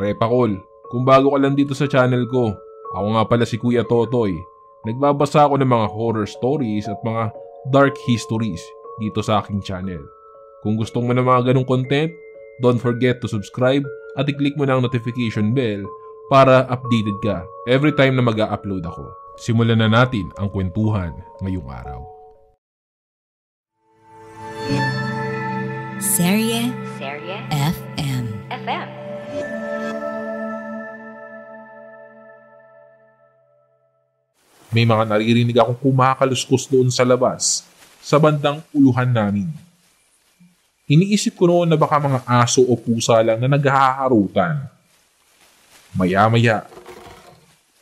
Repakol, kung bago ka lang dito sa channel ko, ako nga pala si Kuya Totoy. Nagbabasa ako ng mga horror stories at mga dark histories dito sa aking channel. Kung gusto mo ng mga ganong content, don't forget to subscribe at i-click mo na ang notification bell para updated ka every time na mag-a-upload ako. Simulan na natin ang kwentuhan ngayong araw. Serye FM. May mga naririnig akong kumakaluskos doon sa labas, sa bandang uluhan namin. Iniisip ko noon na baka mga aso o pusa lang na naghaharutan. Maya-maya,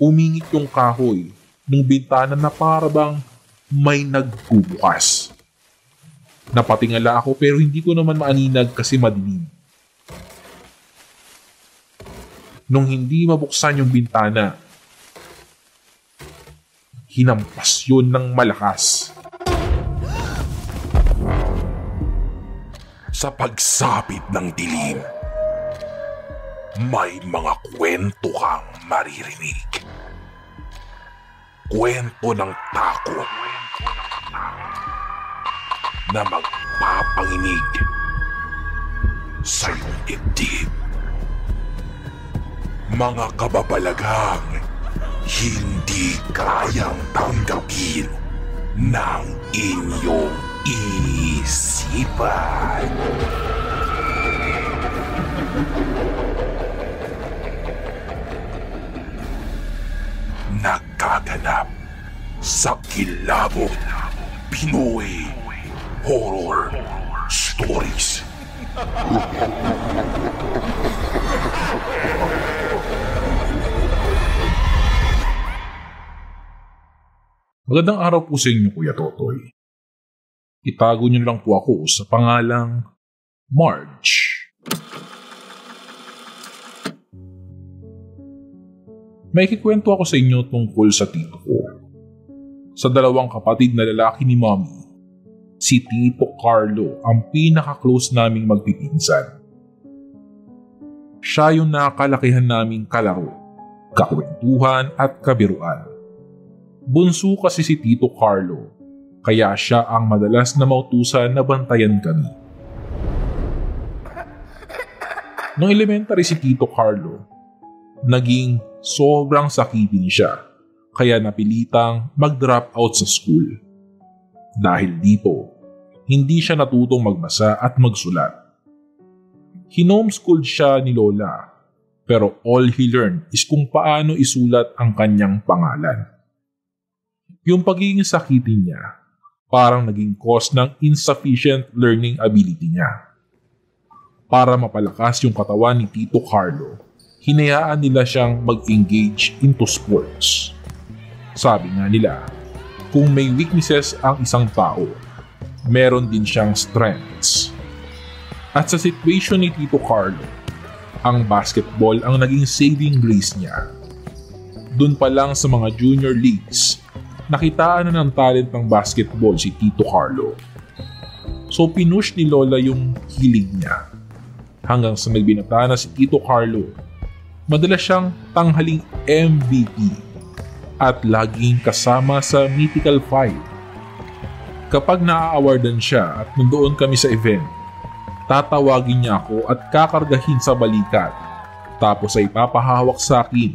umingit yung kahoy ng bintana na parabang may nagbubukas. Napatingala ako pero hindi ko naman maaninag kasi madilim. Nung hindi mabuksan yung bintana, hinampas yun ng malakas. Sa pagsapit ng dilim, may mga kwento kang maririnig. Kwento ng takot na magpapanginig sa iyong dibdib. Mga kababalaghang hindi kayang tanggapin ng inyong isipan. Nagkaganap sa Kilabot Pinoy Horror Stories. Magandang araw po sa inyo, Kuya Totoy. Itago niyo lang po ako sa pangalang Marge. May kikwento ako sa inyo tungkol sa tito ko. Sa dalawang kapatid na lalaki ni Mommy, si Tito Carlo ang pinaka-close naming magpipinsan. Siya yung nakalakihan naming kalaro, kakwentuhan at kabiruan. Bunso kasi si Tito Carlo, kaya siya ang madalas na mautusan na bantayan kami. Nung elementary si Tito Carlo, naging sobrang sakitin siya, kaya napilitang mag-drop out sa school. Dahil dito, hindi siya natutong magbasa at magsulat. Hinomeschooled siya ni Lola, pero all he learned is kung paano isulat ang kanyang pangalan. Yung pagiging sakitin niya, parang naging cause ng insufficient learning ability niya. Para mapalakas yung katawan ni Tito Carlo, hinayaan nila siyang mag-engage into sports. Sabi nga nila, kung may weaknesses ang isang tao, meron din siyang strengths. At sa situation ni Tito Carlo, ang basketball ang naging saving grace niya. Doon pa lang sa mga junior leagues, nakitaan na ng talent ng basketball si Tito Carlo. So pinush ni Lola yung hilig niya. Hanggang sa nagbinata na si Tito Carlo, madalas siyang tanghaling MVP at laging kasama sa mythical fight. Kapag na-awardan siya at nandoon kami sa event, tatawagin niya ako at kakargahin sa balikat, tapos ay papahawak sa akin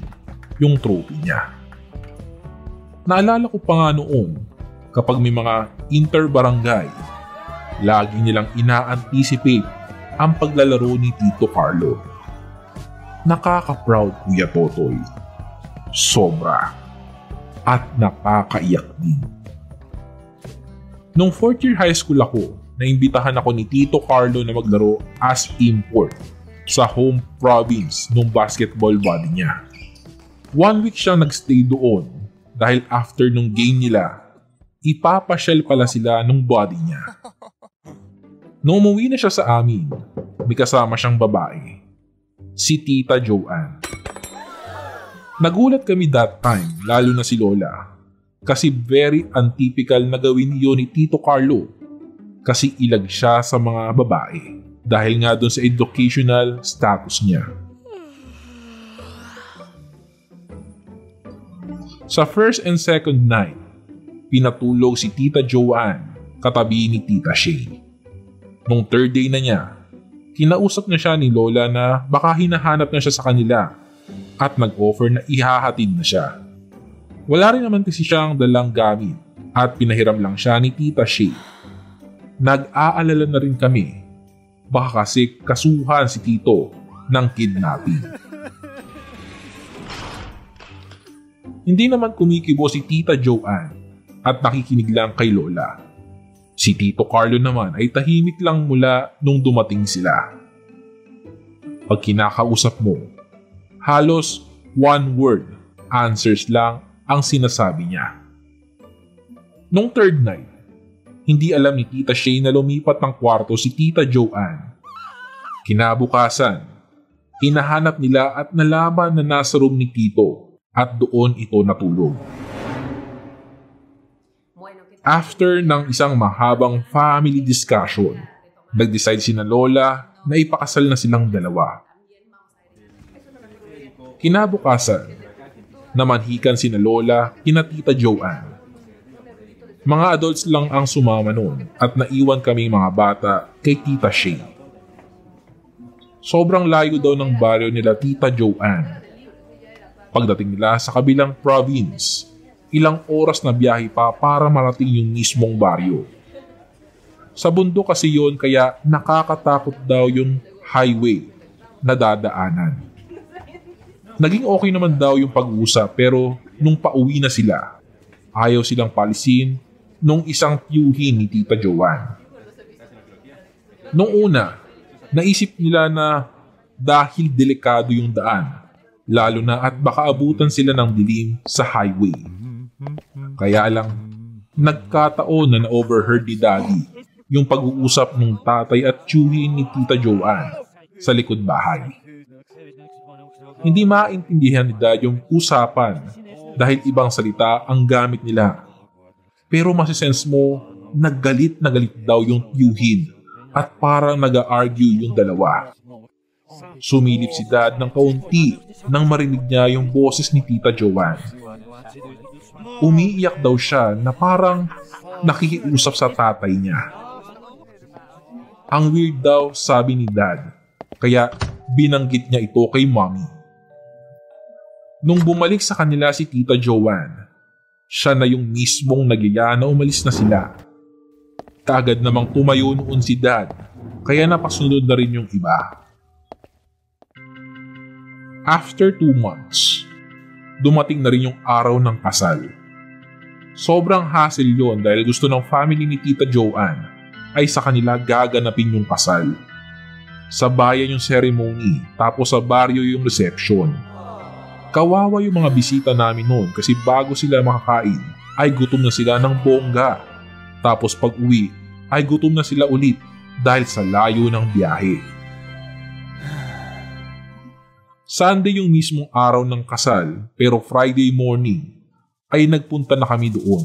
yung trophy niya. Naalala ko pa nga noon, kapag may mga inter-barangay, lagi nilang ina-anticipate ang paglalaro ni Tito Carlo. Nakaka-proud, Kuya Totoy. Sobra. At nakakaiyak din. Nung 4th year high school ako, naimbitahan ako ni Tito Carlo na maglaro as import sa home province nung basketball body niya. 1 week siyang nagstay doon dahil after nung game nila, ipapasyal pala sila nung body niya. Nung umuwi na siya sa amin, may kasama siyang babae, si Tita Joanne. Nagulat kami that time, lalo na si Lola, kasi very untypical na gawin yun ni Tito Carlo, kasi ilag siya sa mga babae dahil nga doon sa educational status niya. Sa first and second night, pinatulog si Tita Joanne katabi ni Tita Shay. Nung third day na niya, kinausap na siya ni Lola na baka hinahanap na siya sa kanila at nag-offer na ihahatid na siya. Wala rin naman kasi siyang dalang gamit at pinahiram lang siya ni Tita Shay. Nag-aalala na rin kami, baka kasi kasuhan si Tito ng kidnapping. Hindi naman kumikibo si Tita Joanne at nakikinig lang kay Lola. Si Tito Carlo naman ay tahimik lang mula nung dumating sila. Pag kinakausap mo, halos one word answers lang ang sinasabi niya. Nung third night, hindi alam ni Tita Shay na lumipat ng kwarto si Tita Joanne. Kinabukasan, hinahanap nila at nalaman na nasa room ni Tito at doon ito natulog. After ng isang mahabang family discussion, nag-decide sina Lola na ipakasal na silang dalawa. Kinabukasan, namanhikan sina Lola kina Tita Joanne. Mga adults lang ang sumama noon at naiwan kaming mga bata kay Tita Shay. Sobrang layo daw ng baryo nila Tita Joanne. Pagdating nila sa kabilang province, ilang oras na biyahe pa para marating yung mismong baryo. Sa bundok kasi yon kaya nakakatakot daw yung highway na dadaanan. Naging okay naman daw yung pag-usap pero nung pauwi na sila, ayaw silang palisin nung isang tiyuhin ni Tita Joanne. Nung una, naisip nila na dahil delikado yung daan, lalo na at baka abutan sila ng dilim sa highway. Kaya lang, nagkataon na na-overheard ni Daddy yung pag-uusap ng tatay at tiyuhin ni Tita Joanne sa likod bahay. Hindi maintindihan ni Dad yung usapan dahil ibang salita ang gamit nila. Pero masisense mo, naggalit na galit daw yung tiyuhin at parang nag-argue yung dalawa. Sumilip si Dad ng kaunti nang marinig niya yung boses ni Tita Joanne. Umiiyak daw siya na parang nakikiusap sa tatay niya. Ang weird daw, sabi ni Dad, kaya binanggit niya ito kay Mommy. Nung bumalik sa kanila si Tita Joanne, siya na yung mismong nagyaya na umalis na sila. Kaagad namang tumayo noon si Dad, kaya napasunod na rin yung iba. After 2 months, dumating na rin yung araw ng kasal. Sobrang hassle yon dahil gusto ng family ni Tita Joanne ay sa kanila gaganapin yung kasal. Sa bayan yung ceremony, tapos sa baryo yung reception. Kawawa yung mga bisita namin noon kasi bago sila makakain ay gutom na sila ng bongga. Tapos pag uwi ay gutom na sila ulit dahil sa layo ng biyahe. Sunday yung mismong araw ng kasal pero Friday morning ay nagpunta na kami doon.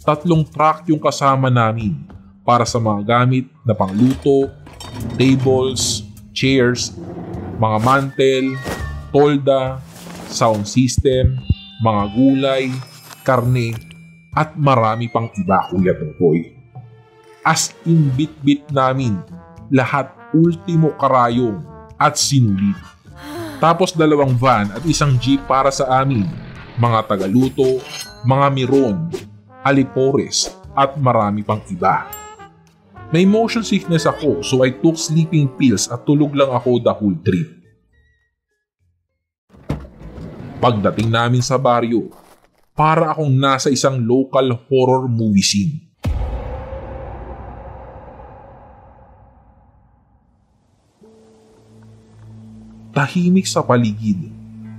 3 truck yung kasama namin para sa mga gamit na pangluto, tables, chairs, mga mantel, tolda, sound system, mga gulay, karne, at marami pang iba, Kuya Tungkoy. As in bit-bit namin, lahat ultimo karayong at sinulit. Tapos 2 van at isang jeep para sa amin, mga tagaluto, mga miron, alipores at marami pang iba. May motion sickness ako so I took sleeping pills at tulog lang ako the whole trip. Pagdating namin sa baryo, para akong nasa isang local horror movie scene. Tahimik sa paligid,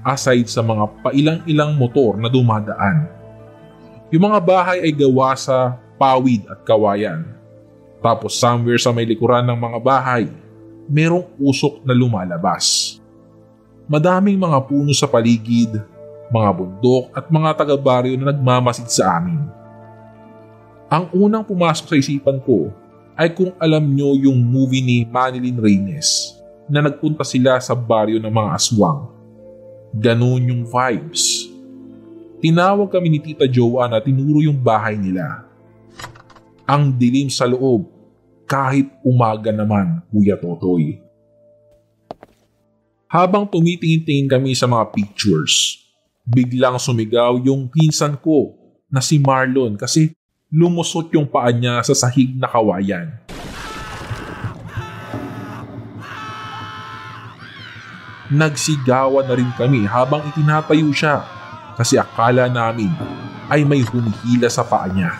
aside sa mga pailang-ilang motor na dumadaan. Yung mga bahay ay gawa sa pawid at kawayan. Tapos somewhere sa may likuran ng mga bahay, merong usok na lumalabas. Madaming mga puno sa paligid, mga bundok at mga taga-baryo na nagmamasid sa amin. Ang unang pumasok sa isipan ko ay kung alam nyo yung movie ni Manilyn Reynes na nagpunta sila sa baryo ng mga aswang. Ganun yung vibes. Tinawag kami ni Tita Joanne at tinuro yung bahay nila. Ang dilim sa loob, kahit umaga naman, Kuya Totoy. Habang tumitingin-tingin kami sa mga pictures, biglang sumigaw yung pinsan ko na si Marlon kasi lumusot yung paa niya sa sahig na kawayan. Nagsigawan na rin kami habang itinatayo siya kasi akala namin ay may humihila sa paa niya.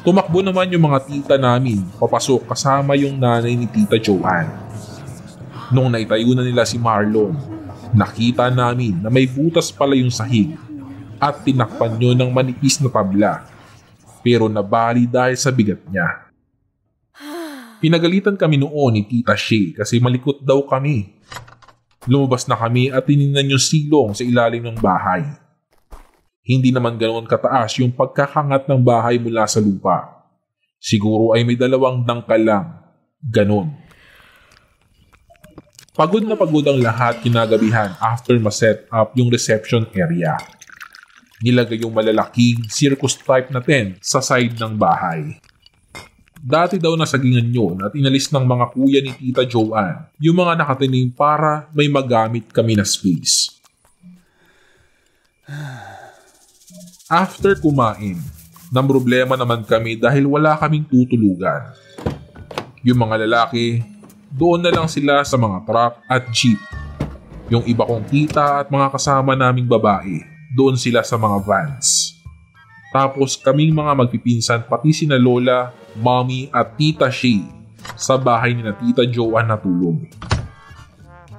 Tumakbo naman yung mga tita namin papasok kasama yung nanay ni Tita Joanne. Nung naitayo na nila si Marlon, nakita namin na may butas pala yung sahig at tinakpan nyo ng manipis na tabla pero nabali dahil sa bigat niya. Pinagalitan kami noon ni Tita Shay kasi malikot daw kami. Lumabas na kami at tinignan yung silong sa ilalim ng bahay. Hindi naman ganoon kataas yung pagkakangat ng bahay mula sa lupa. Siguro ay may 2 dangkal lang. Ganon. Pagod na pagod ang lahat kinagabihan after ma-set up yung reception area. Nilagay yung malalaking circus type na tent sa side ng bahay. Dati daw nasagingan yun at inalis ng mga kuya ni Tita Joanne yung mga nakatining para may magamit kami na space. After kumain, namroblema naman kami dahil wala kaming tutulugan. Yung mga lalaki, doon na lang sila sa mga truck at jeep. Yung iba kong tita at mga kasama naming babae, doon sila sa mga vans. Tapos kaming mga magpipinsan pati sina Lola, Mommy at Tita Shay sa bahay ni na Tita Joanne natulog.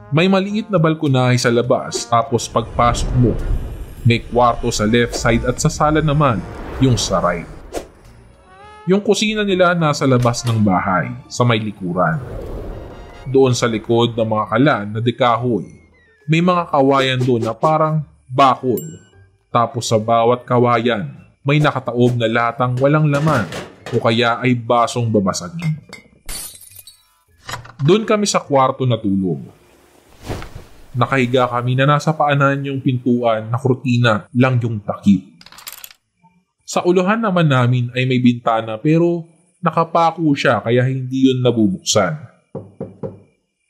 May maliit na balkonahe sa labas tapos pagpasok mo, may kwarto sa left side at sa sala naman yung sa right. Yung kusina nila nasa labas ng bahay sa may likuran. Doon sa likod ng mga kalan na dekahoy, may mga kawayan doon na parang bakod. Tapos sa bawat kawayan, may nakataob na latang walang laman o kaya ay basong babasagin. Doon kami sa kwarto natulog. Nakahiga kami na nasa paanan yung pintuan na kurtina lang yung takip. Sa uluhan naman namin ay may bintana pero nakapako siya kaya hindi yun nabubuksan.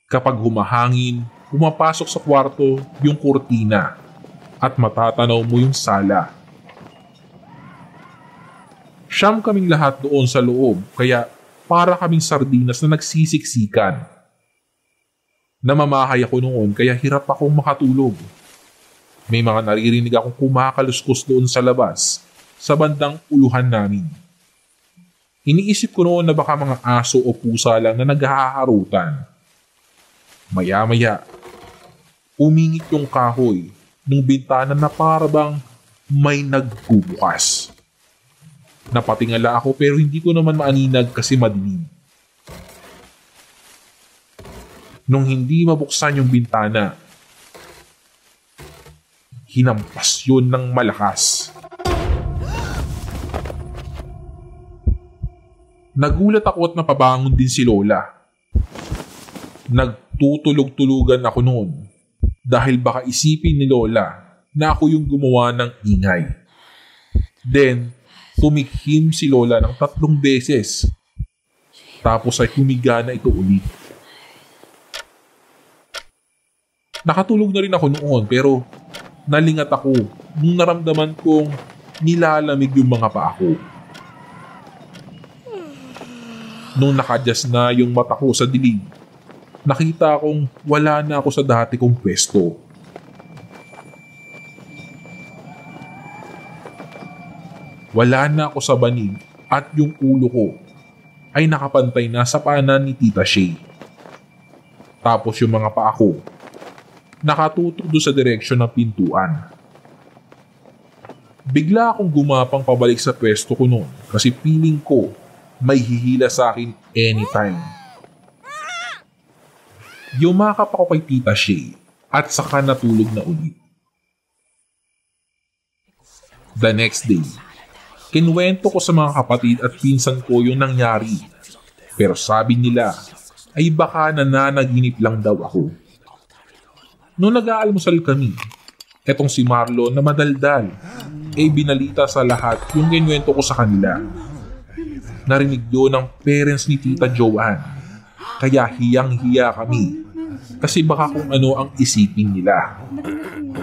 Kapag humahangin, pumapasok sa kwarto yung kurtina at matatanaw mo yung sala. Siyam kaming lahat doon sa loob kaya para kaming sardinas na nagsisiksikan. Namamahay ako noon kaya hirap akong makatulog. May mga naririnig akong kumakaluskos doon sa labas sa bandang uluhan namin. Iniisip ko noon na baka mga aso o pusa lang na naghaharutan. Maya-maya, umingit yung kahoy ng bintana na parabang may nagbubukas. Napatingala ako pero hindi ko naman maaninag kasi madilim. Nung hindi mabuksan yung bintana, hinampas yun ng malakas. Nagulat ako at napabangon din si Lola. Nagtutulog-tulugan ako noon dahil baka isipin ni Lola na ako yung gumawa ng ingay. Then, tumikhim si Lola ng 3 beses. Tapos ay humiga na ito ulit. Nakatulog na rin ako noon pero nalingat ako nung naramdaman kong nilalamig yung mga paa ko. Nung nakadyas na yung mata ko sa dilim, nakita kong wala na ako sa dati kong pwesto. Wala na ako sa banig at yung ulo ko ay nakapantay na sa paanan ni Tita Shay. Tapos yung mga paa ko nakatutok doon sa direksyon ng pintuan. Bigla akong gumapang pabalik sa pwesto ko noon kasi feeling ko may hihila sa akin anytime. Yumakap ako kay Tita Shay at saka natulog na ulit. The next day, kinuwento ko sa mga kapatid at pinsan ko yung nangyari. Pero sabi nila ay baka nananaginip lang daw ako. Noong nag-aalmusal kami, Etong si Marlon na madaldal, binalita sa lahat yung kinuwento ko sa kanila. Narinig yun ng parents ni Tita Joanne, kaya hiyang-hiya kami kasi baka kung ano ang isipin nila.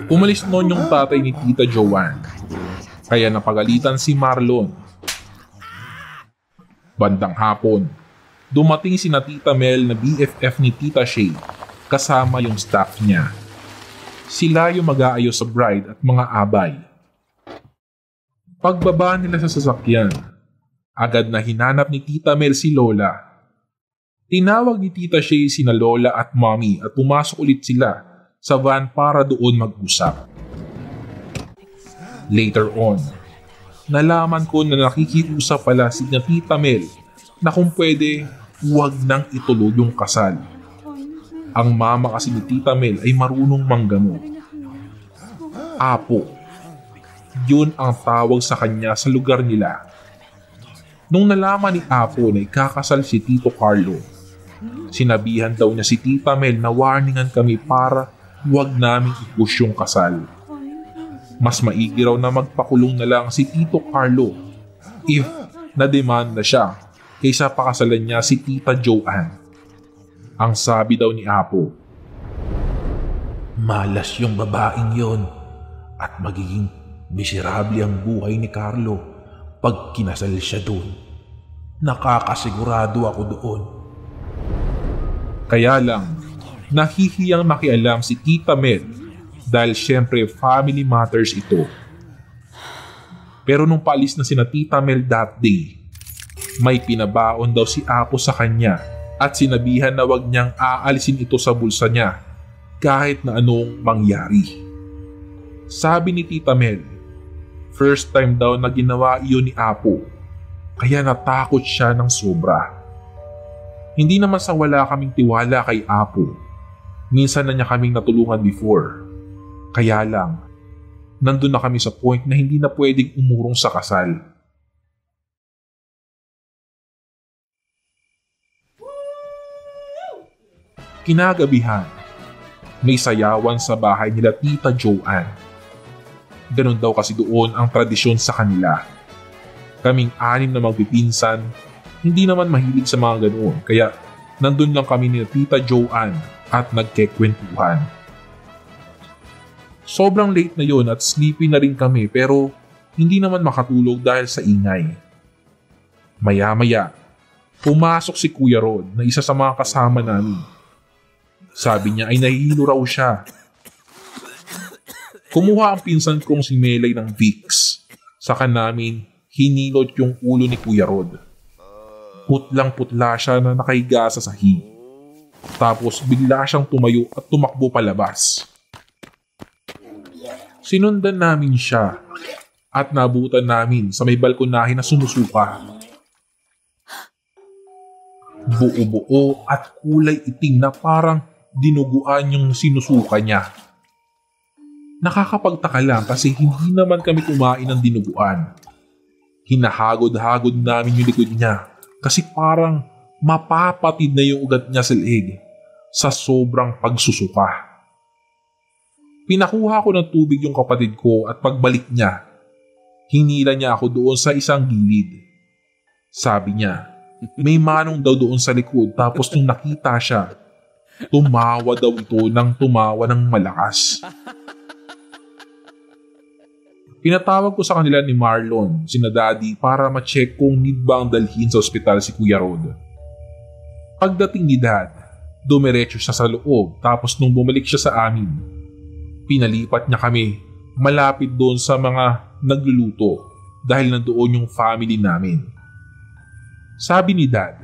Umalis noon yung tatay ni Tita Joanne, kaya napagalitan si Marlon. Bandang hapon, dumating si Tita Mel na BFF ni Tita Shay kasama yung staff niya. Sila yung mag-aayos sa bride at mga abay. Pagbaba nila sa sasakyan, agad na hinanap ni Tita Mel si Lola. Tinawag ni Tita Shay sina Lola at Mommy at pumasok ulit sila sa van para doon mag-usap. Later on, nalaman ko na nakikiusap pala si Tita Mel na kung pwede, huwag nang ituloy yung kasal. Ang mama kasi ni Tita Mel ay marunong manggamot. Apo. Yun ang tawag sa kanya sa lugar nila. Nung nalaman ni Apo na ikakasal si Tito Carlo, sinabihan daw niya si Tita Mel na warningan kami para huwag namin i-push yung kasal. Mas maigi raw na magpakulong na lang si Tito Carlo if na-demand na siya kaysa pakasalan niya si Tita Joanne. Ang sabi daw ni Apo, malas yung babaeng yon at magiging miserable ang buhay ni Carlo pag kinasal siya doon. Nakakasigurado ako doon. Kaya lang, nahihiyang makialam si Tita Mel dahil syempre family matters ito. Pero nung paalis na sina Tita Mel that day, may pinabaon daw si Apo sa kanya at sinabihan na wag niyang aalisin ito sa bulsa niya kahit na anong mangyari. Sabi ni Tita Mel, first time daw na ginawa iyon ni Apo, kaya natakot siya ng sobra. Hindi naman sa wala kaming tiwala kay Apo. Minsan na niya kaming natulungan before. Kaya lang, nandun na kami sa point na hindi na pwedeng umurong sa kasal. Kinagabihan, may sayawan sa bahay nila Tita Joanne. Ganon daw kasi doon ang tradisyon sa kanila. Kaming 6 na magpipinsan, hindi naman mahilig sa mga ganoon, kaya nandun lang kami ni Tita Joanne at nagkekwentuhan. Sobrang late na yon at sleepy na rin kami pero hindi naman makatulog dahil sa ingay. Maya-maya, pumasok si Kuya Rod na isa sa mga kasama namin. Sabi niya ay nahihilo raw siya. Kumuha ang pinsan kong si Melay ng Vicks. Saka namin hinilot yung ulo ni Kuya Rod. Putlang-putla siya na nakahiga sa sahig. Tapos bigla siyang tumayo at tumakbo palabas. Sinundan namin siya at nabutan namin sa may balkonahe na sumusuka. Buo-buo at kulay itim na parang dinuguan yung sinusuka niya. Nakakapagtaka lang kasi hindi naman kami kumain ng dinuguan. Hinahagod-hagod namin yung likod niya kasi parang mapapatid na yung ugat niya sa leeg sa sobrang pagsusuka. Pinakuha ko ng tubig yung kapatid ko at pagbalik niya, hinila niya ako doon sa isang gilid. Sabi niya, may manong daw doon sa likod tapos nung nakita siya, tumawa daw ito ng tumawa ng malakas. Pinatawag ko sa kanila ni Marlon, sina Daddy, para ma-check kung need ba ang dalhin sa ospital si Kuya Rod. Pagdating ni Dad, dumiretso siya sa loob tapos nung bumalik siya sa amin, pinalipat niya kami malapit doon sa mga nagluluto dahil nandoon yung family namin. Sabi ni Dad,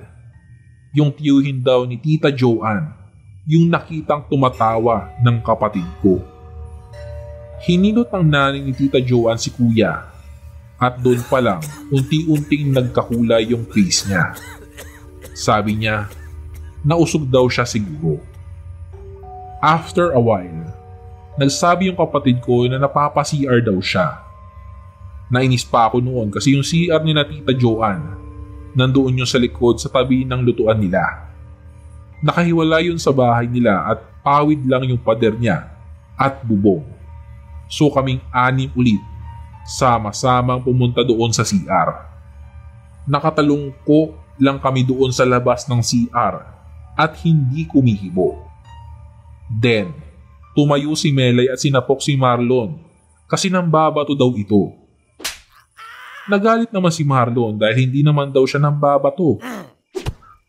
yung tiyuhin daw ni Tita Joanne yung nakitang tumatawa ng kapatid ko. Hinilot ang nanay ni Tita Joanne si Kuya at doon pa lang unti-unting nagkakulay yung face niya. Sabi niya, nausog daw siya siguro. After a while, nagsabi yung kapatid ko na napapa-CR daw siya. Nainis pa ako noon kasi yung CR ni na Tita Joanne nandoon yung sa likod sa tabi ng lutuan nila. Nakahiwala yun sa bahay nila at pawid lang yung pader niya at bubong. So kaming 6 ulit, sama-samang pumunta doon sa CR. Nakatalungko lang kami doon sa labas ng CR at hindi kumihibo. Then, tumayo si Melay at sinapok si Marlon kasi nambabato daw ito. Nagalit naman si Marlon dahil hindi naman daw siya nambabato.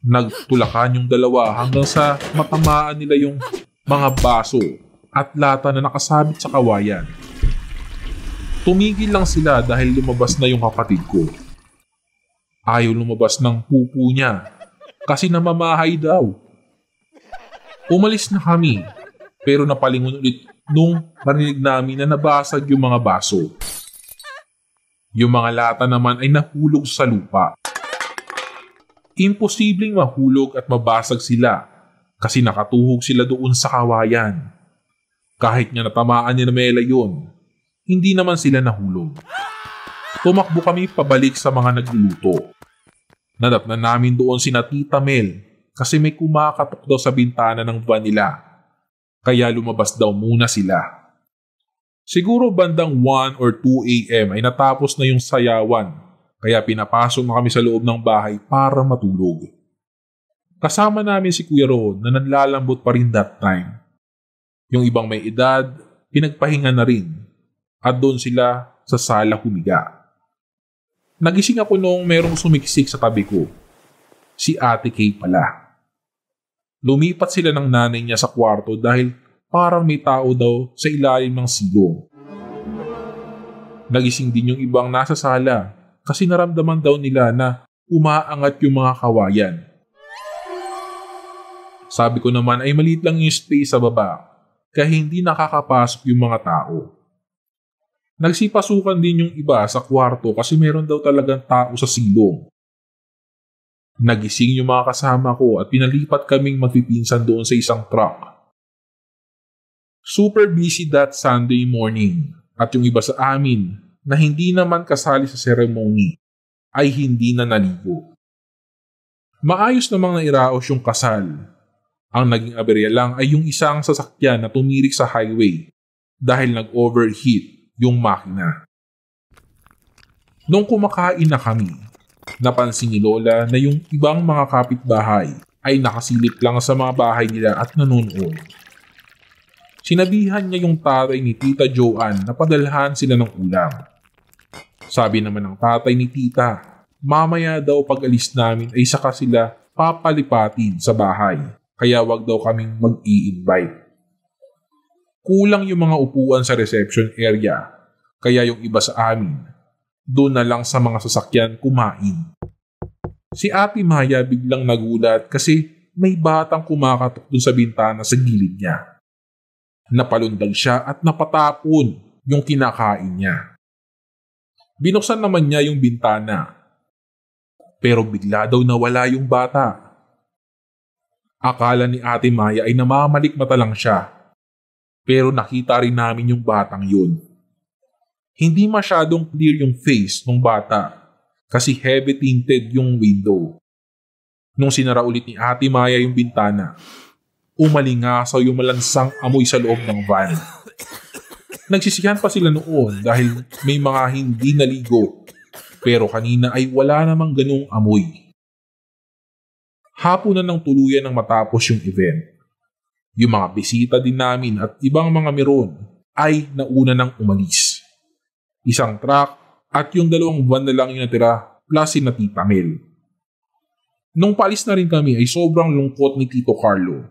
Nagtulakan yung dalawa hanggang sa matamaan nila yung mga baso at lata na nakasabit sa kawayan. Tumigil lang sila dahil lumabas na yung kapatid ko. Ayaw lumabas ng pupo niya kasi namamahay daw. Umalis na kami pero napalingon ulit nung marinig namin na nabasag yung mga baso. Yung mga lata naman ay nahulog sa lupa. Imposibleng mahulog at mabasag sila kasi nakatuhog sila doon sa kawayan. Kahit nga natamaan ni Mela yun, hindi naman sila nahulog. Tumakbo kami pabalik sa mga nagluluto. Nadatnan namin doon sina Tita Mel kasi may kumakatok daw sa bintana ng van nila. Kaya lumabas daw muna sila. Siguro bandang 1 or 2 a.m. ay natapos na yung sayawan. Kaya pinapasok na kami sa loob ng bahay para matulog. Kasama namin si Kuya Ron na nanlalambot pa rin that time. Yung ibang may edad, pinagpahinga na rin. At doon sila sa sala humiga. Nagising ako noong merong sumiksik sa tabi ko. Si Ate Kay pala. Lumipat sila ng nanay niya sa kwarto dahil parang may tao daw sa ilalim ng silong. Nagising din yung ibang nasa sala kasi naramdaman daw nila na umaangat yung mga kawayan. Sabi ko naman ay maliit lang yung space sa baba kaya hindi nakakapasok yung mga tao. Nagsipasukan din yung iba sa kwarto kasi meron daw talagang tao sa silong. Nagising yung mga kasama ko at pinalipat kaming magpipinsan doon sa isang truck. Super busy that Sunday morning at yung iba sa amin na hindi naman kasali sa ceremony ay hindi na naligo. Maayos namang nairaos yung kasal. Ang naging aberya lang ay yung isang sasakyan na tumirik sa highway dahil nag-overheat yung makina. Nung kumakain na kami, napansin ni Lola na yung ibang mga kapitbahay ay nakasilip lang sa mga bahay nila at nanonood. Sinabihan niya yung tatay ni Tita Joanne na padalhan sila ng ulam. Sabi naman ng tatay ni Tita, mamaya daw pag alis namin ay saka sila papalipatin sa bahay. Kaya wag daw kaming mag-i-invite. Kulang yung mga upuan sa reception area, kaya yung iba sa amin, doon na lang sa mga sasakyan kumain. Si Ate Maya biglang nagulat kasi may batang kumakatok doon sa bintana sa gilid niya. Napalundag siya at napatapon yung kinakain niya. Binuksan naman niya yung bintana, pero bigla daw nawala yung bata. Akala ni Ate Maya ay namamalikmata lang siya. Pero nakita rin namin yung batang yun. Hindi masyadong clear yung face ng bata kasi heavy tinted yung window. Nung sinara ulit ni Ate Maya yung bintana, umalingasaw yung malansang amoy sa loob ng van. Nagsisihan pa sila noon dahil may mga hindi naligo. Pero kanina ay wala namang ganung amoy. Hapon na ng tuluyan nang matapos yung event. Yung mga bisita din namin at ibang mga meron ay nauna nang umalis. Isang truck at yung 2 van na lang yung natira plus si Tita Mel. Nung paalis na rin kami ay sobrang lungkot ni Tito Carlo.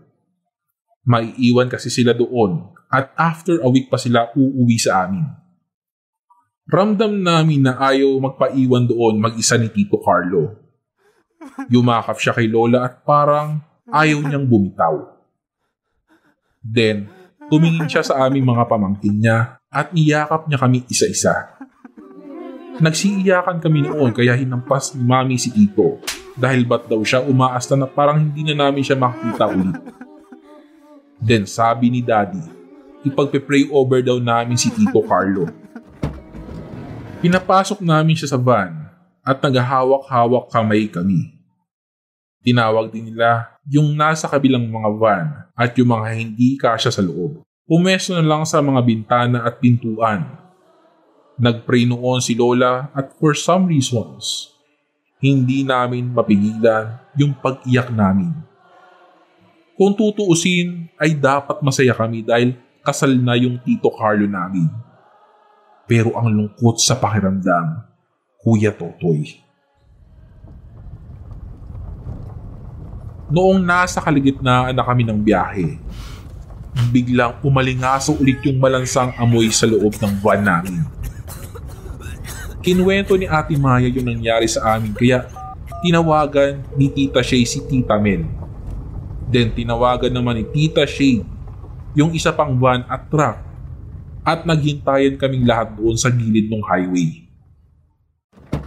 Maiiwan kasi sila doon at after a week pa sila uuwi sa amin. Ramdam namin na ayaw magpaiwan doon mag-isa ni Tito Carlo. Yumakap siya kay Lola at parang ayaw niyang bumitaw. Then, tumingin siya sa aming mga pamangkin niya at niyakap niya kami isa-isa. Nagsiiyakan kami noon kaya hinampas ni Mami si Tito dahil ba't daw siya umaasta na parang hindi na namin siya makita ulit. Then sabi ni Daddy, ipagpe-pray over daw namin si Tito Carlo. Pinapasok namin siya sa van at naghahawak-hawak kamay kami. Tinawag din nila yung nasa kabilang mga van at yung mga hindi kasya sa loob Pumesto na lang sa mga bintana at pintuan. Nagpray noon si Lola at for some reasons, hindi namin mapigilan yung pag-iyak namin. Kung tutuusin ay dapat masaya kami dahil kasal na yung Tito Carlo namin. Pero ang lungkot sa pakiramdam, Kuya Totoy. Noong nasa kaligitnaan na kami ng biyahe, biglang umalingaso ulit yung malansang amoy sa loob ng van namin. Kinuwento ni Ate Maya yung nangyari sa amin kaya tinawagan ni Tita Shay si Tita Mel. Then tinawagan naman ni Tita Shay yung isa pang van at truck at naghintayan kaming lahat doon sa gilid ng highway.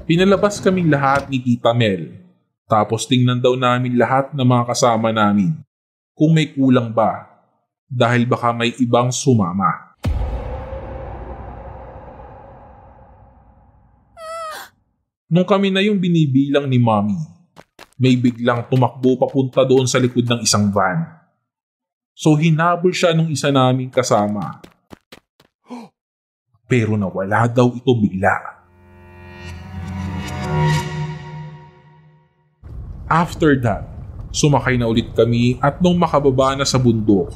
Pinalabas kaming lahat ni Tita Mel tapos tingnan daw namin lahat ng mga kasama namin kung may kulang ba dahil baka may ibang sumama. Nung kami na yung binibilang ni Mommy, may biglang tumakbo papunta doon sa likod ng isang van. So hinabol siya nung isa naming kasama. Pero nawala daw ito bigla. After that, sumakay na ulit kami at nung makababa na sa bundok,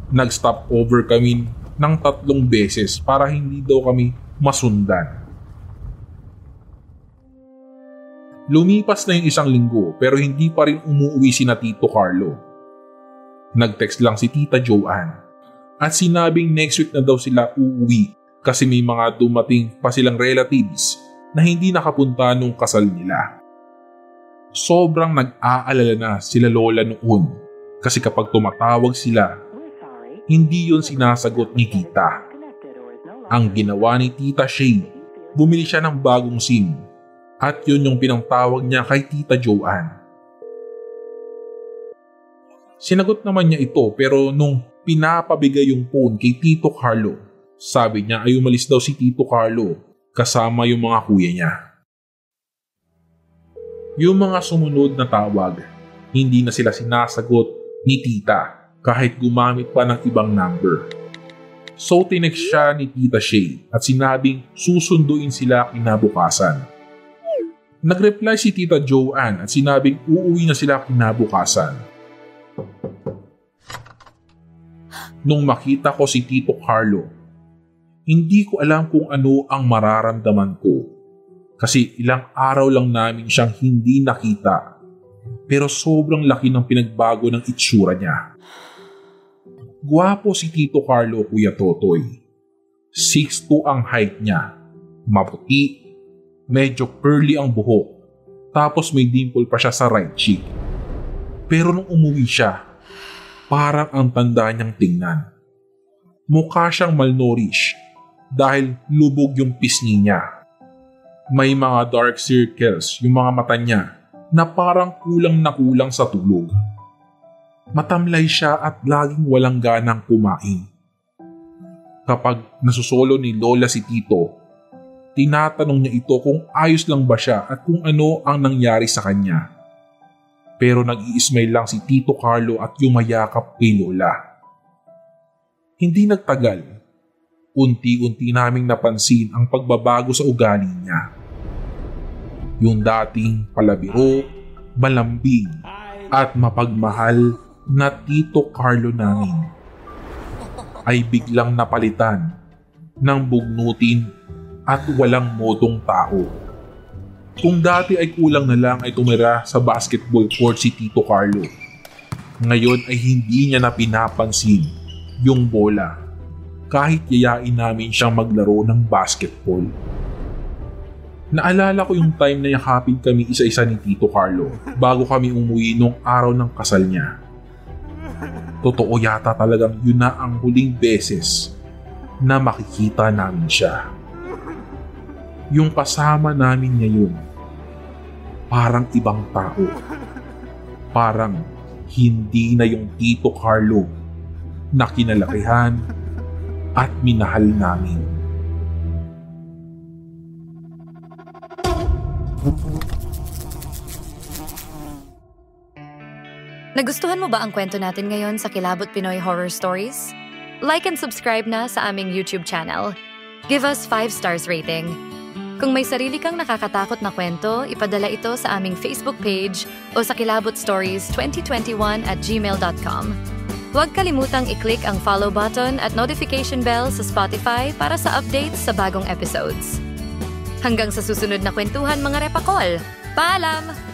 nag-stop over kami ng 3 beses para hindi daw kami masundan. Lumipas na yung 1 linggo pero hindi pa rin umuwi si na Tito Carlo. Nag-text lang si Tita Joanne at sinabing next week na daw sila uuwi kasi may mga dumating pa silang relatives na hindi nakapunta nung kasal nila. Sobrang nag-aalala na sila Lola noon kasi kapag tumatawag sila, hindi yun sinasagot ni Tita. Ang ginawa ni Tita Shay, bumili siya ng bagong SIM at yun yung pinangtawag niya kay Tita Joanne. Sinagot naman niya ito pero nung pinapabigay yung phone kay Tito Carlo, sabi niya ay umalis daw si Tito Carlo kasama yung mga kuya niya. Yung mga sumunod na tawag, hindi na sila sinasagot ni Tita kahit gumamit pa ng ibang number. So tinext siya ni Tita Shay at sinabing susunduin sila kinabukasan. Nag-reply si Tita Joanne at sinabing uuwi na sila kinabukasan. Nung makita ko si Tito Carlo, hindi ko alam kung ano ang mararamdaman ko. Kasi ilang araw lang namin siyang hindi nakita. Pero sobrang laki ng pinagbago ng itsura niya. Gwapo si Tito Carlo, Kuya Totoy. 6'2" ang height niya. Maputi. Medyo curly ang buhok. Tapos may dimple pa siya sa right cheek. Pero nung umuwi siya, parang ang tanda niyang tingnan. Mukha siyang malnourished dahil lubog yung pisngi niya. May mga dark circles yung mga mata niya na parang kulang na kulang sa tulog. Matamlay siya at laging walang ganang kumain. Kapag nasusolo ni Lola si Tito, tinatanong niya ito kung ayos lang ba siya at kung ano ang nangyari sa kanya. Pero nag-i-smile lang si Tito Carlo at yumayakap kay Lola. Hindi nagtagal, unti-unti naming napansin ang pagbabago sa ugali niya. Yung dating palabiro, malambing at mapagmahal na Tito Carlo namin ay biglang napalitan ng bugnutin at walang modong tao. Kung dati ay kulang na lang ay tumira sa basketball court si Tito Carlo, ngayon ay hindi niya na pinapansin yung bola kahit yayain namin siyang maglaro ng basketball. Naalala ko yung time na yakapin kami isa-isa ni Tito Carlo bago kami umuwi nung araw ng kasal niya. Totoo yata talagang yun na ang huling beses na makikita namin siya. Yung kasama namin ngayon, parang ibang tao. Parang hindi na yung Tito Carlo na kinalakihan at minahal namin. Nagustuhan mo ba ang kwento natin ngayon sa Kilabot Pinoy Horror Stories? Like and subscribe na sa aming YouTube channel. Give us 5 stars rating. Kung may sarili kang nakakatakot na kwento, ipadala ito sa aming Facebook page o sa kilabotstories2021@gmail.com. Huwag kalimutang i-click ang follow button at notification bell sa Spotify para sa updates sa bagong episodes. Hanggang sa susunod na kwentuhan mga repakol. Paalam!